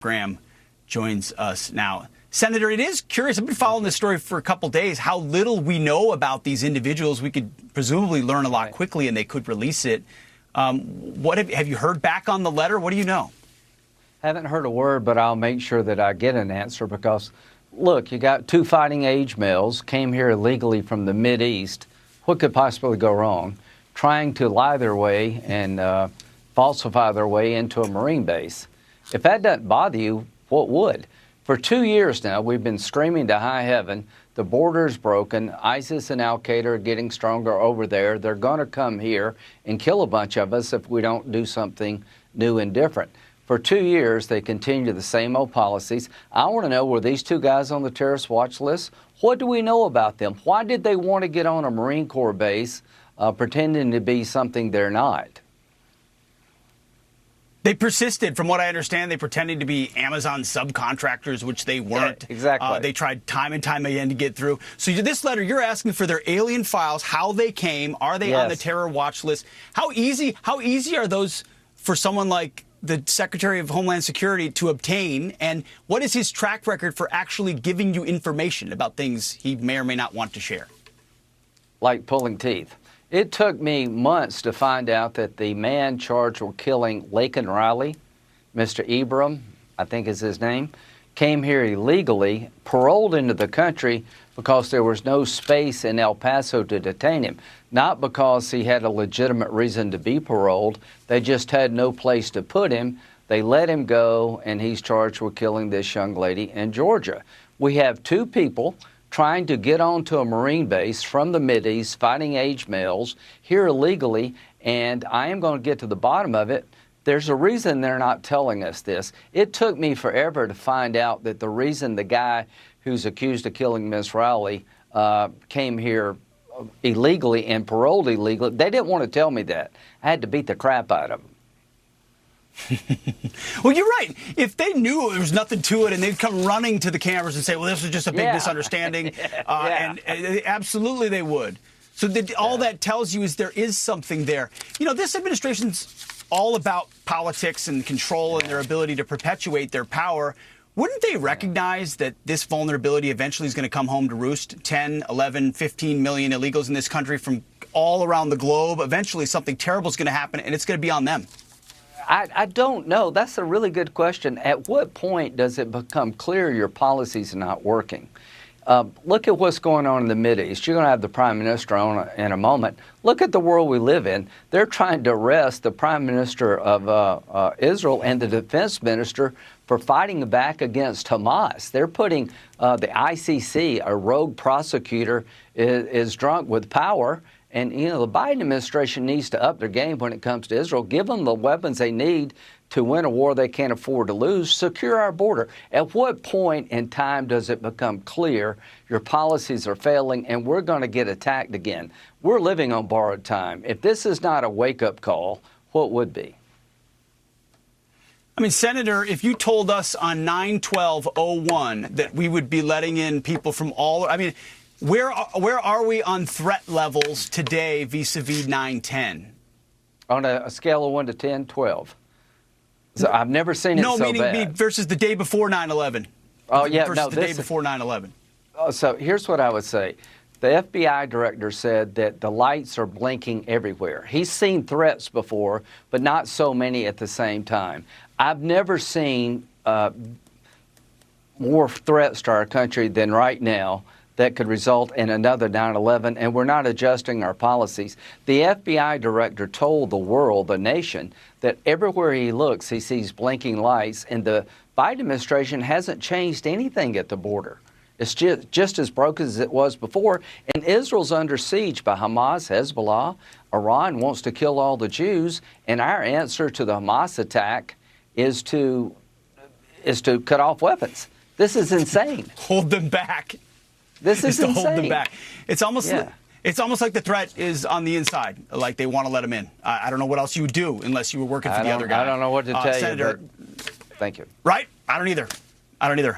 Graham joins us now. Senator, it is curious. I've been following this story for a couple days, how little we know about these individuals. We could presumably learn a lot quickly and they could release it. What have you heard back on the letter? What do you know? Haven't heard a word, but I'll make sure that I get an answer because, look, you got two fighting age males, came here illegally from the Mideast. What could possibly go wrong? Trying to lie their way and falsify their way into a Marine base. If that doesn't bother you, what would? For 2 years now, we've been screaming to high heaven, the border's broken, ISIS and Al-Qaeda are getting stronger over there, they're going to come here and kill a bunch of us if we don't do something new and different. For 2 years, they continue the same old policies. I want to know, were these two guys on the terrorist watch list? What do we know about them? Why did they want to get on a Marine Corps base pretending to be something they're not? They persisted. From what I understand, they pretended to be Amazon subcontractors, which they weren't. Yeah, exactly. They tried time and time again to get through. So this letter, you're asking for their alien files, how they came, are they on the terror watch list? How easy are those for someone like the Secretary of Homeland Security to obtain? And what is his track record for actually giving you information about things he may or may not want to share? Like pulling teeth. It took me months to find out that the man charged with killing Laken Riley, Mr. Ibram, I think is his name, came here illegally, paroled into the country because there was no space in El Paso to detain him. Not because he had a legitimate reason to be paroled. They just had no place to put him. They let him go, and he's charged with killing this young lady in Georgia. We have two people trying to get onto a Marine base from the Mideast, fighting age males, here illegally, and I am going to get to the bottom of it. There's a reason they're not telling us this. It took me forever to find out that the reason the guy who's accused of killing Miss Rowley came here illegally and paroled illegally, they didn't want to tell me that. I had to beat the crap out of them. Well, you're right. If they knew there was nothing to it and they'd come running to the cameras and say, well, this was just a big misunderstanding, and absolutely they would. So all that tells you is there is something there. You know, this administration's all about politics and control and their ability to perpetuate their power. Wouldn't they recognize that this vulnerability eventually is going to come home to roost? 10, 11, 15 million illegals in this country from all around the globe. Eventually something terrible is going to happen, and it's going to be on them. I don't know. That's a really good question. At what point does it become clear your policies are not working? Look at what's going on in the Mideast. You're going to have the Prime Minister on in a moment. Look at the world we live in. They're trying to arrest the Prime Minister of Israel and the Defense Minister for fighting back against Hamas. They're putting the ICC, a rogue prosecutor, is drunk with power. And, you know, the Biden administration needs to up their game when it comes to Israel, give them the weapons they need to win a war they can't afford to lose, secure our border. At what point in time does it become clear your policies are failing and we're going to get attacked again? We're living on borrowed time. If this is not a wake-up call, what would be? I mean, Senator, if you told us on 9/12/01 that we would be letting in people from all, I mean, where are we on threat levels today vis-a-vis 9/10? On a scale of 1 to 10, 12. So I've never seen it so bad. No, meaning versus the day before 9/11. Oh, yeah. Versus the day before 9/11. So here's what I would say. The FBI director said that the lights are blinking everywhere. He's seen threats before, but not so many at the same time. I've never seen more threats to our country than right now that could result in another 9/11, and we're not adjusting our policies. The FBI director told the world, the nation, that everywhere he looks, he sees blinking lights, and the Biden administration hasn't changed anything at the border. It's just as broken as it was before, and Israel's under siege by Hamas, Hezbollah. Iran wants to kill all the Jews, and our answer to the Hamas attack is to cut off weapons. This is insane. Hold them back. This is insane. To hold them back. It's almost like the threat is on the inside, like they want to let them in. I don't know what else you would do unless you were working for the other guy. I don't know what to tell Senator, you, but thank you. Right? I don't either.